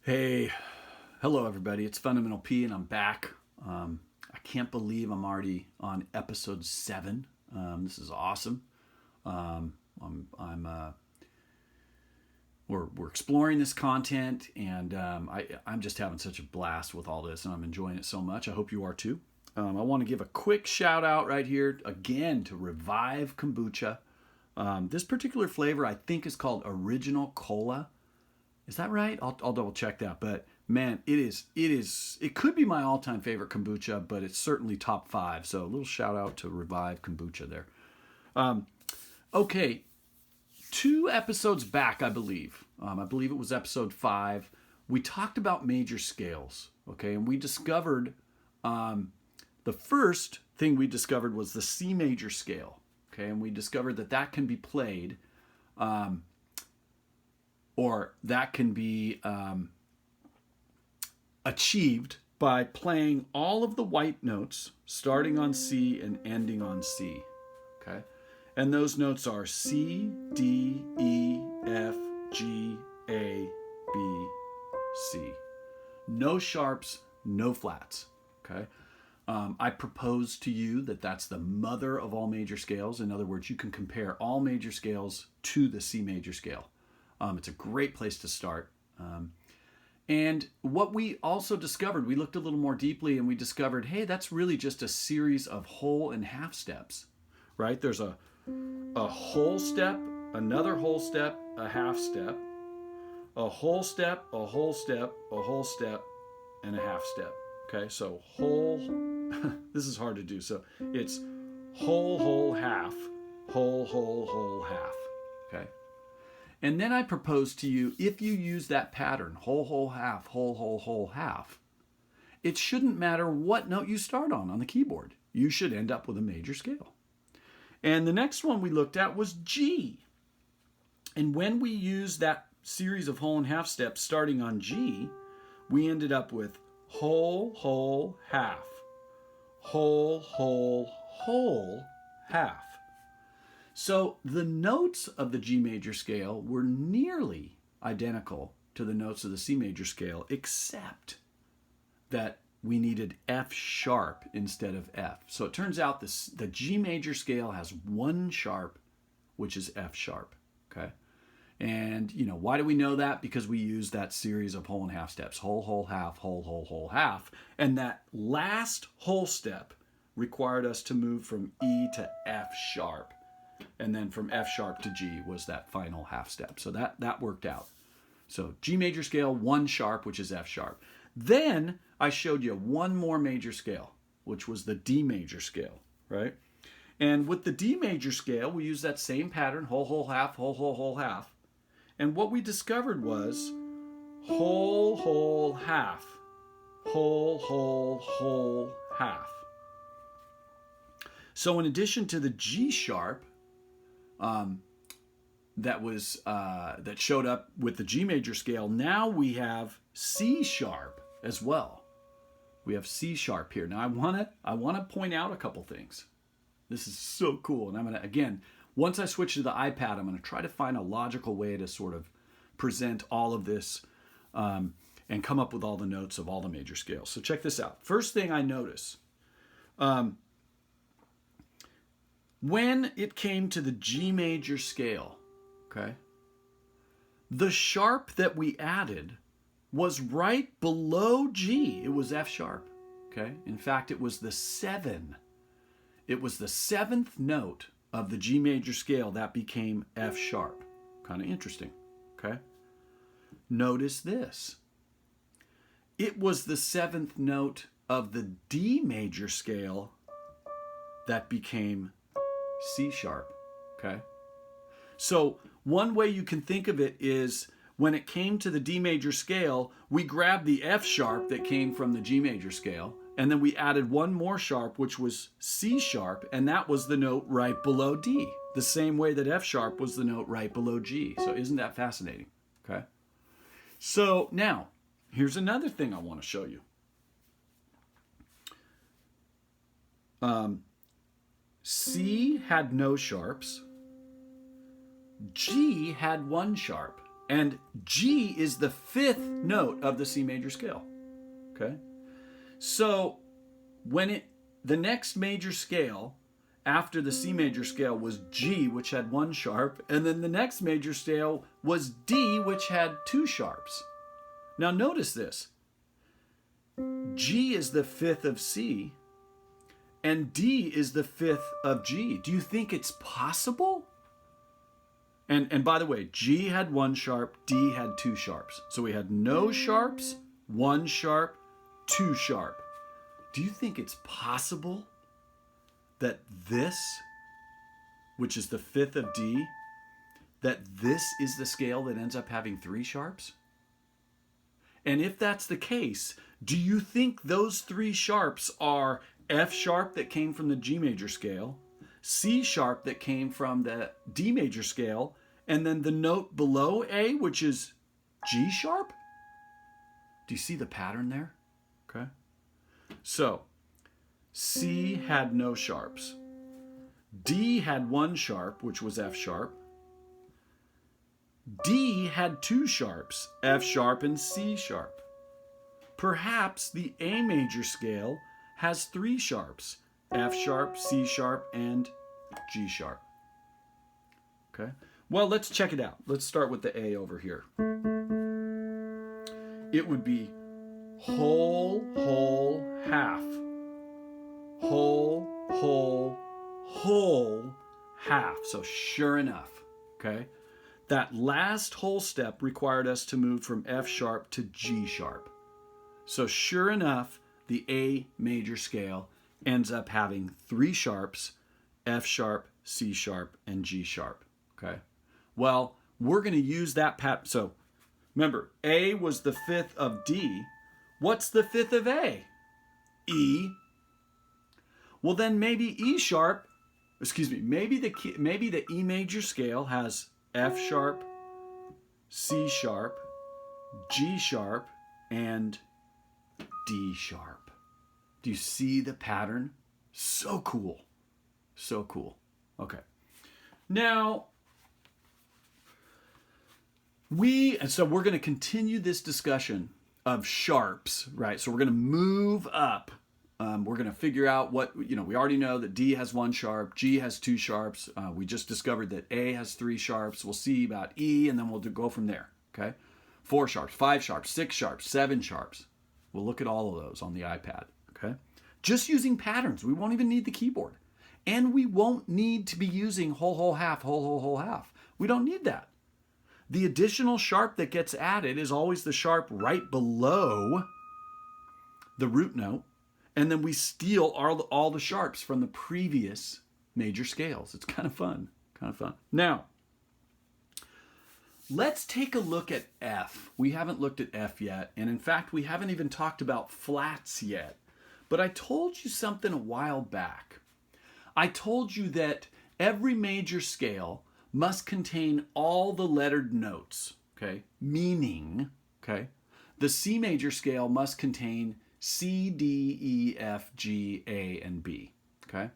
Hey, hello everybody. It's Fundamental P, and I'm back. I can't believe I'm already on episode 7. This is awesome. Um, I'm we're exploring this content, and I'm just having such a blast with all this, and I'm enjoying it so much. I hope you are too. I want to give a quick shout out right here again to Revive Kombucha. This particular flavor I think is called Original Cola. Is that right? I'll double check that. But man, it could be my all-time favorite kombucha, but it's certainly top 5. So a little shout out to Revive Kombucha there. Okay, 2 episodes back, I believe it was episode 5, we talked about major scales. Okay, and we discovered the first thing we discovered was the C major scale. Okay, and we discovered that can be played or that can be achieved by playing all of the white notes starting on C and ending on C. Okay? And those notes are C, D, E, F, G, A, B, C. No sharps, no flats. Okay? I propose to you that that's the mother of all major scales. In other words, you can compare all major scales to the C major scale. It's a great place to start. And what we also discovered, we looked a little more deeply and we discovered, hey, that's really just a series of whole and half steps, right? There's a whole step, another whole step, a half step, a whole step, a whole step, a whole step, and a half step. Okay, so whole, this is hard to do. So it's whole, half, whole, half. Okay. And then I propose to you, if you use that pattern, whole, half, whole, half, it shouldn't matter what note you start on the keyboard. You should end up with a major scale. And the next one we looked at was G. And when we used that series of whole and half steps starting on G, we ended up with whole, half, whole, half. So the notes of the G major scale were nearly identical to the notes of the C major scale, except that we needed F sharp instead of F. So it turns out the G major scale has one sharp, which is F sharp. Okay. And, why do we know that? Because we use that series of whole and half steps. Whole, half, whole, half. And that last whole step required us to move from E to F sharp. And then from F sharp to G was that final half step. So that worked out. So G major scale, one sharp, which is F sharp. Then I showed you one more major scale, which was the D major scale, right? And with the D major scale, we use that same pattern, whole, half, whole, half. And what we discovered was whole, half, whole, half. So in addition to the G sharp, that showed up with the G major scale, now we have C sharp as well. We have C sharp here. Now I want to point out a couple things. This is so cool, and I'm gonna, again, once I switch to the iPad, I'm gonna try to find a logical way to sort of present all of this and come up with all the notes of all the major scales. So check this out. First thing I notice. When it came to the G major scale, okay, the sharp that we added was right below G. It was F sharp, okay? In fact, it was the 7. It was the 7th note of the G major scale that became F sharp. Kind of interesting, okay? Notice this. It was the 7th note of the D major scale that became C sharp, okay? So one way you can think of it is when it came to the D major scale, we grabbed the F sharp that came from the G major scale, and then we added one more sharp, which was C sharp, and that was the note right below D, the same way that F sharp was the note right below G. So isn't that fascinating, okay? So now, here's another thing I want to show you. C had no sharps. G had one sharp. And G is the fifth note of the C major scale. Okay? So when the next major scale after the C major scale was G, which had one sharp, and then the next major scale was D, which had two sharps. Now notice this. G is the fifth of C, and D is the fifth of G. Do you think it's possible? And by the way, G had one sharp, D had two sharps. So we had no sharps, one sharp, two sharp. Do you think it's possible that this, which is the fifth of D, that this is the scale that ends up having three sharps? And if that's the case, do you think those three sharps are F sharp that came from the G major scale, C sharp that came from the D major scale, and then the note below A, which is G sharp? Do you see the pattern there? Okay. So, C had no sharps. D had one sharp, which was F sharp. D had two sharps, F sharp and C sharp. Perhaps the A major scale has three sharps, F sharp, C sharp, and G sharp. Okay, well, let's check it out. Let's start with the A over here. It would be whole, whole, half. Whole, whole, whole, half. So sure enough, okay, that last whole step required us to move from F sharp to G sharp. So sure enough, the A major scale ends up having three sharps, F sharp, C sharp, and G sharp. Okay. Well, we're going to use that pattern. So remember, A was the fifth of D. What's the fifth of A? E. Well, then maybe E sharp, maybe the E major scale has F sharp, C sharp, G sharp, and D sharp. Do you see the pattern? So cool. So cool. Okay. Now, we're going to continue this discussion of sharps, right? So we're going to move up. We're going to figure out what, we already know that D has one sharp, G has two sharps. We just discovered that A has three sharps. We'll see about E, and then we'll go from there, okay? 4 sharps, 5 sharps, 6 sharps, 7 sharps. We'll look at all of those on the iPad, okay? Just using patterns. We won't even need the keyboard. And we won't need to be using whole, whole, half, whole, whole, whole, half. We don't need that. The additional sharp that gets added is always the sharp right below the root note. And then we steal all the sharps from the previous major scales. It's kind of fun. Now, let's take a look at F. We haven't looked at F yet. And in fact, we haven't even talked about flats yet. But I told you something a while back. I told you that every major scale must contain all the lettered notes, okay? Meaning, okay, the C major scale must contain C, D, E, F, G, A, and B, okay?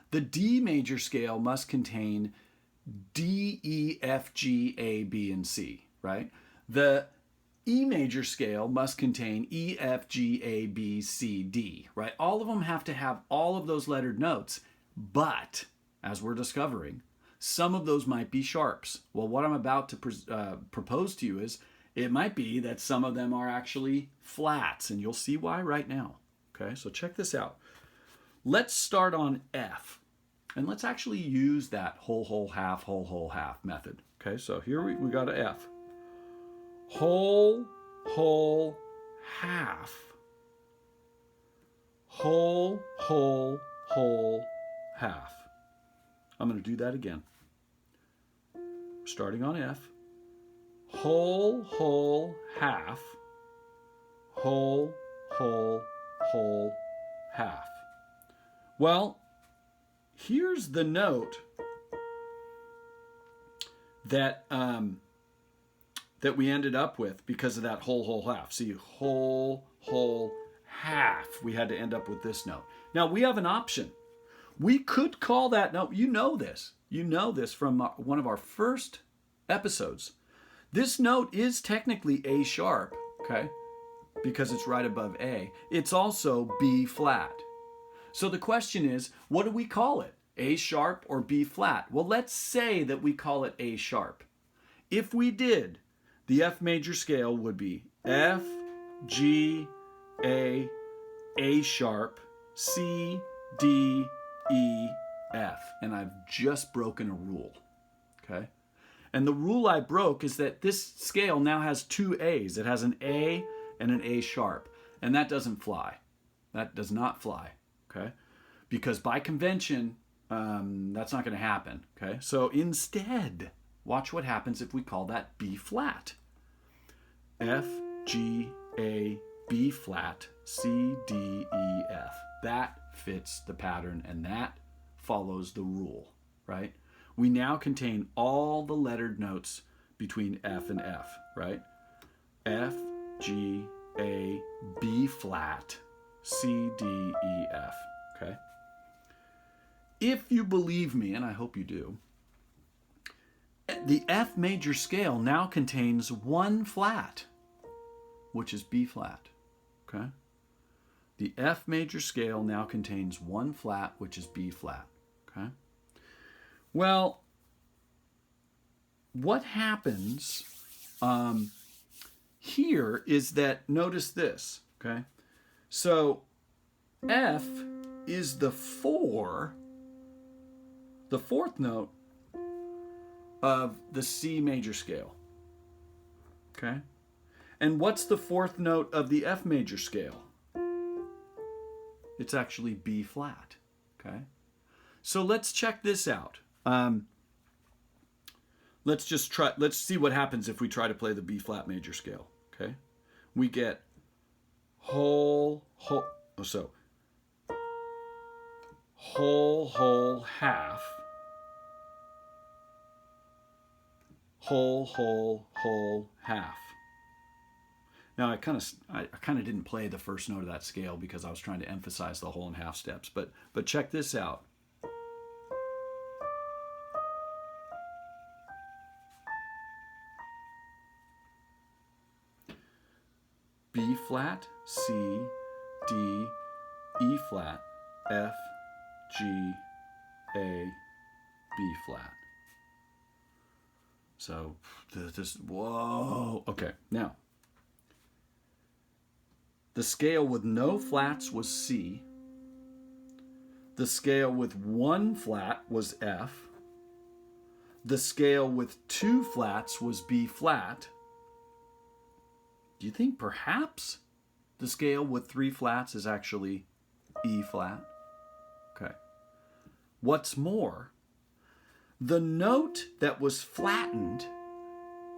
The D major scale must contain D, E, F, G, A, B, and C, right? The E major scale must contain E, F, G, A, B, C, D, right? All of them have to have all of those lettered notes, but as we're discovering, some of those might be sharps. Well, what I'm about to propose to you is it might be that some of them are actually flats, and you'll see why right now. Okay, so check this out. Let's start on F, and let's actually use that whole, whole, half method. Okay, so here we got an F. Whole, whole, half. Whole, whole, whole, half. I'm going to do that again. Starting on F. Whole, whole, half. Whole, whole, whole, half. Well, here's the note that that we ended up with because of that whole, whole, half. See, whole, whole, half. We had to end up with this note. Now, we have an option. We could call that note, you know this from one of our first episodes, This note is technically A sharp, okay, because it's right above A. It's also B flat. So the question is, what do we call it? A sharp or B flat? Well, let's say that we call it A sharp. If we did, the F major scale would be F, G, A sharp, C, D, E, F. And I've just broken a rule, okay? And the rule I broke is that this scale now has two A's. It has an A and an A sharp. And that doesn't fly. That does not fly, okay? Because by convention, that's not going to happen, okay? So instead, watch what happens if we call that B flat. F, G, A, B flat, C, D, E, F. That fits the pattern and that follows the rule, right? We now contain all the lettered notes between F and F, right? F, G, A, B flat, C, D, E, F, okay? If you believe me, and I hope you do, the F major scale now contains one flat, which is B flat, okay? The F major scale now contains one flat, which is B flat, okay? Well, what happens here is that, notice this, okay? So F is the fourth note of the C major scale, okay? And what's the fourth note of the F major scale? It's actually B flat, okay? So let's check this out. Let's see what happens if we try to play the B flat major scale, okay? We get whole, half, whole, half. Now I kind of didn't play the first note of that scale because I was trying to emphasize the whole and half steps, but check this out. B flat, C, D, E flat, F, G, A, B flat. So whoa. Okay, now, the scale with no flats was C. The scale with one flat was F. The scale with two flats was B flat. Do you think perhaps the scale with three flats is actually E flat? Okay. What's more, the note that was flattened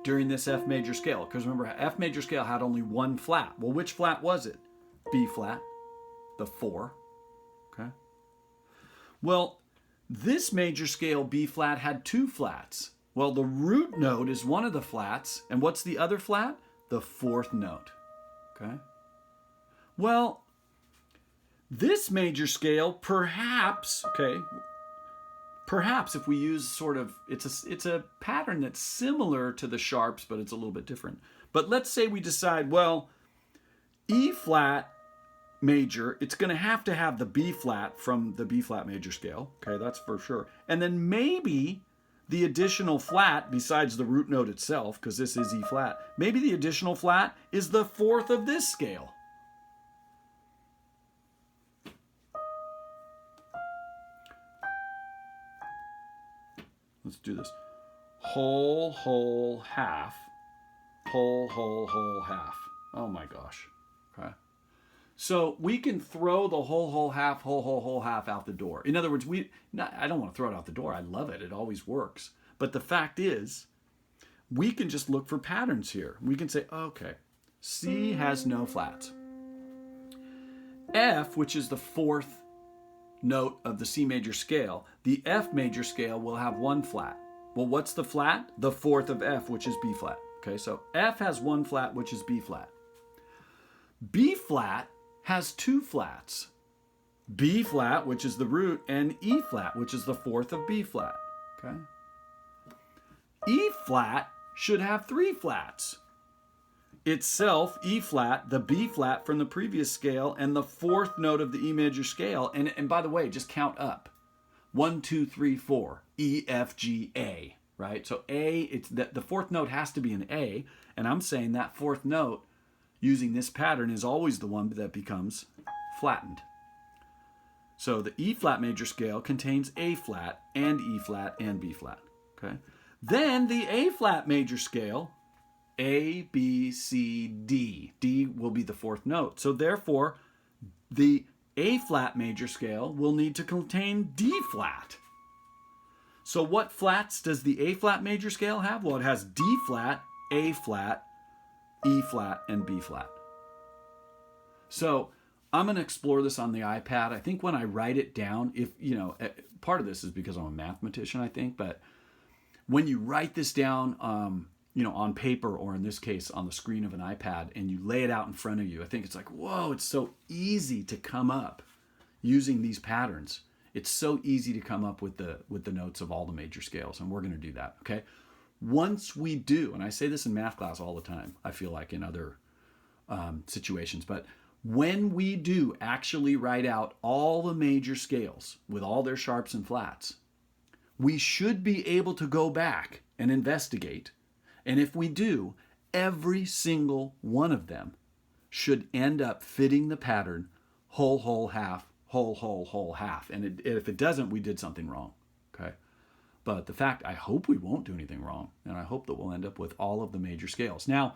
during this F major scale, because remember, F major scale had only one flat. Well, which flat was it? B flat, the 4. Okay. Well, this major scale B flat had two flats. Well, the root note is one of the flats, and what's the other flat? The fourth note, okay? Well, this major scale perhaps if we use sort of, it's a pattern that's similar to the sharps, but it's a little bit different. But let's say we decide, well, E flat major, it's going to have the B flat from the B flat major scale, okay, that's for sure. And then maybe the additional flat, besides the root note itself, because this is E flat, maybe the additional flat is the fourth of this scale. Let's do this. Whole, half. Whole, half. Oh my gosh. Okay. So we can throw the whole, half, whole, half out the door. In other words, I don't want to throw it out the door. I love it. It always works. But the fact is, we can just look for patterns here. We can say, okay, C has no flats. F, which is the fourth note of the C major scale, the F major scale will have one flat. Well, what's the flat? The fourth of F, which is B flat. Okay, so F has one flat, which is B flat. B flat has two flats. B flat, which is the root, and E flat, which is the fourth of B flat. Okay. E flat should have 3 flats. Itself, E flat, the B flat from the previous scale, and the 4th note of the E major scale. And by the way, just count up. 1, 2, 3, 4. E, F, G, A. Right? So A, it's the 4th note has to be an A, and I'm saying that 4th note using this pattern is always the one that becomes flattened. So the E flat major scale contains A flat and E flat and B flat. Okay? Then the A flat major scale, A, B, C, D. D will be the 4th note. So therefore, the A flat major scale will need to contain D flat. So what flats does the A flat major scale have? Well, it has D flat, A flat, E flat, and B flat. So I'm going to explore this on the iPad. I think when I write it down, if, part of this is because I'm a mathematician, I think, but when you write this down, on paper, or in this case, on the screen of an iPad, and you lay it out in front of you, I think it's like, whoa, it's so easy to come up using these patterns. It's so easy to come up with the notes of all the major scales, and we're going to do that, okay? Once we do, and I say this in math class all the time, I feel like in other situations, but when we do actually write out all the major scales with all their sharps and flats, we should be able to go back and investigate. And if we do, every single one of them should end up fitting the pattern whole, whole, half, whole, whole, whole, half. And if it doesn't, we did something wrong, okay? But the fact, I hope we won't do anything wrong, and I hope that we'll end up with all of the major scales. Now,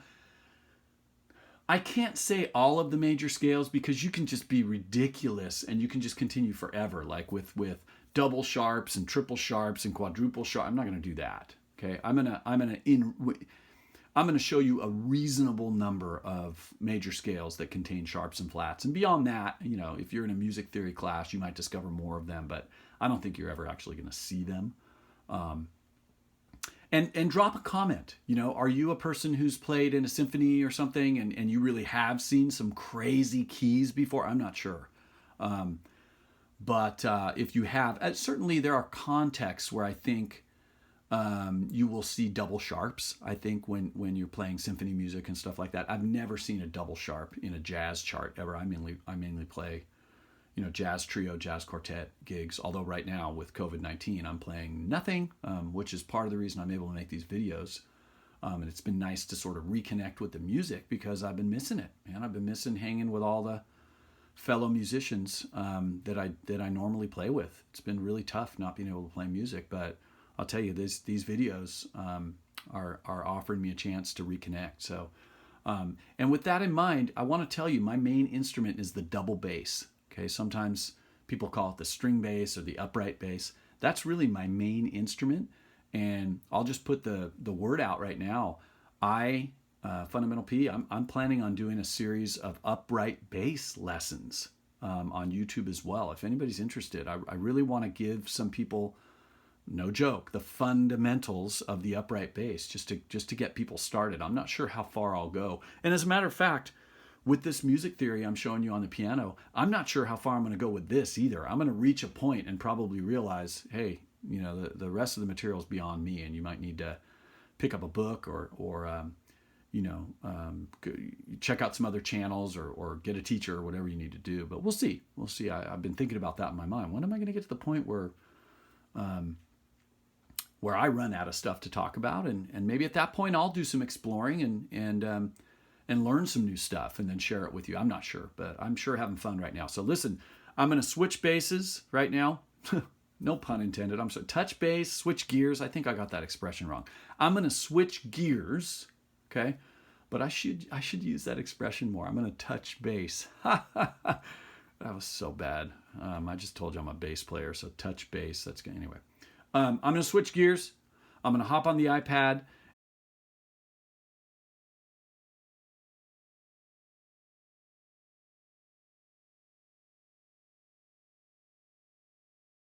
I can't say all of the major scales because you can just be ridiculous and you can just continue forever, like with double sharps and triple sharps and quadruple sharps. I'm not going to do that. Okay, I'm gonna show you a reasonable number of major scales that contain sharps and flats, and beyond that, if you're in a music theory class, you might discover more of them, but I don't think you're ever actually going to see them. And drop a comment. Are you a person who's played in a symphony or something, and you really have seen some crazy keys before? I'm not sure. But if you have, certainly there are contexts where I think you will see double sharps, I think, when you're playing symphony music and stuff like that. I've never seen a double sharp in a jazz chart ever. I mainly play, jazz trio, jazz quartet gigs. Although right now with COVID-19, I'm playing nothing, which is part of the reason I'm able to make these videos. And it's been nice to sort of reconnect with the music because I've been missing it, man. I've been missing hanging with all the fellow musicians that I normally play with. It's been really tough not being able to play music, but I'll tell you, these videos are offering me a chance to reconnect. So, and with that in mind, I want to tell you my main instrument is the double bass. Okay, sometimes people call it the string bass or the upright bass. That's really my main instrument, and I'll just put the word out right now. Fundamental P, I'm planning on doing a series of upright bass lessons on YouTube as well. If anybody's interested, I really want to give some people, no joke, the fundamentals of the upright bass just to get people started. I'm not sure how far I'll go. And as a matter of fact, with this music theory I'm showing you on the piano, I'm not sure how far I'm going to go with this either. I'm going to reach a point and probably realize, hey, the rest of the material is beyond me, and you might need to pick up a book or check out some other channels or get a teacher or whatever you need to do. But we'll see. I've been thinking about that in my mind. When am I going to get to the point where I run out of stuff to talk about, and maybe at that point I'll do some exploring and learn some new stuff and then share it with you. I'm not sure, but I'm sure having fun right now. So listen, I'm going to switch basses right now. No pun intended. I'm sorry. Touch bass, switch gears. I think I got that expression wrong. I'm going to switch gears, okay? But I should use that expression more. I'm going to touch bass. That was so bad. I just told you I'm a bass player, so touch bass. That's good. Anyway. I'm going to switch gears. I'm going to hop on the iPad,